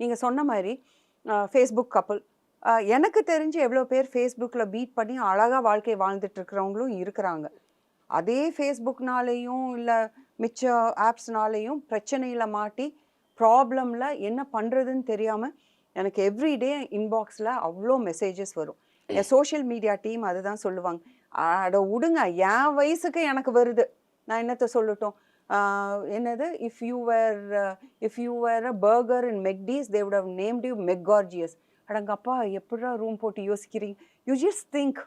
நீங்க சொன்ன மாதிரி ஃபேஸ்புக் கப்புள் எனக்கு தெரிஞ்சு எவ்வளோ பேர் ஃபேஸ்புக்கில் பீட் பண்ணி அழகாக வாழ்க்கை வாழ்ந்துட்டு இருக்கிறவங்களும் இருக்கிறாங்க. அதே ஃபேஸ்புக்னாலேயும் இல்லை மிச்ச ஆப்ஸ்னாலேயும் பிரச்சனையில் மாட்டி ப்ராப்ளமில் என்ன பண்ணுறதுன்னு தெரியாமல் எனக்கு எவ்ரிடே இன்பாக்ஸில் அவ்வளோ மெசேஜஸ் வரும். என் சோஷியல் மீடியா டீம் அதுதான் சொல்லுவாங்க, அட விடுங்க என் வயசுக்கு எனக்கு வருது, நான் என்னத்தை சொல்லட்டும். என்னது, if you were a burger in McD's they would have named you McGorgeous. அடங்கப்பா எப்படா ரூம் போட்டு யோசிக்கிறீங்க, you just think,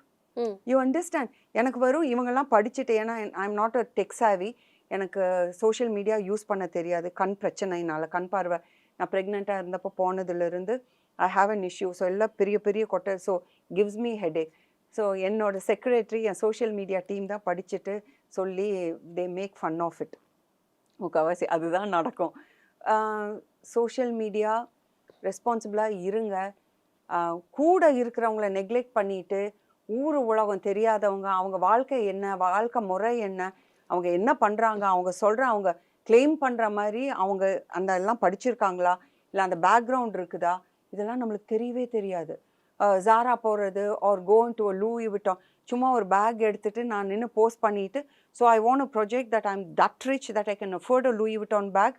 you understand. எனக்கு வரும் இவங்கெல்லாம் படிச்சுட்டு, ஏன்னா I am not a tech savvy, எனக்கு சோஷியல் மீடியா யூஸ் பண்ண தெரியாது, கண் பிரச்சனைனால, கண் பார்வை. நான் ப்ரெக்னெண்ட்டாக இருந்தப்போ போனதுலேருந்து I have an issue. So எல்லாம் பெரிய பெரிய கொட்டை, so gives me headache. So என்னோட செக்ரட்டரி என் சோஷியல் மீடியா டீம் தான் படிச்சுட்டு சொல்லி they make fun of it. முக்கால்வாசி அதுதான் நடக்கும். சோஷியல் மீடியா ரெஸ்பான்சிபிளாக இருங்க. கூட இருக்கிறவங்கள நெக்லெக்ட் பண்ணிட்டு ஊர் உலகம் தெரியாதவங்க, அவங்க வாழ்க்கை என்ன, வாழ்க்கை முறை என்ன, அவங்க என்ன பண்ணுறாங்க, அவங்க அவங்க கிளைம் பண்ணுற மாதிரி அவங்க அந்த எல்லாம் படிச்சிருக்காங்களா, இல்லை அந்த பேக்ரவுண்ட் இருக்குதா, இதெல்லாம் நம்மளுக்கு தெரியவே தெரியாது. ஜாரா போகிறது ஆர் கோன் டு லூயி விட்டோம், சும்மா ஒரு பேக் எடுத்துகிட்டு நான் நின்று போஸ்ட் பண்ணிவிட்டு, so I want project that I'm that rich that I can afford a Louis Vuitton.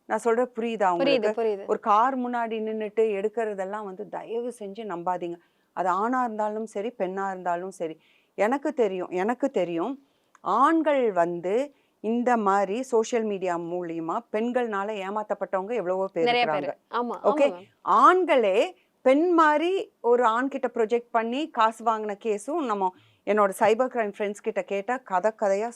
நான் சொல்கிறேன் புரியுதா உங்களுக்கு? ஒரு கார் முன்னாடி நின்றுட்டு எடுக்கிறதெல்லாம் வந்து தயவு செஞ்சு நம்பாதீங்க. அது ஆணாக இருந்தாலும் சரி, பெண்ணாக இருந்தாலும் சரி. எனக்கு தெரியும் ஆண்கள் வந்து இந்த மாதிரி சோஷியல் மீடியா மூலியமா பெண்கள்னால ஏமாத்தப்பட்டவங்க எவ்வளவோ பேர் இருக்காங்க. ஓகே, ஆண்களே பெண் மாதிரி ஒரு ஆண் கிட்ட ப்ரொஜெக்ட் பண்ணி காசு வாங்கின கேஸும் என்னோட சைபர் கிரைம் ஃப்ரெண்ட்ஸ் கிட்ட கேட்டால் கதையாக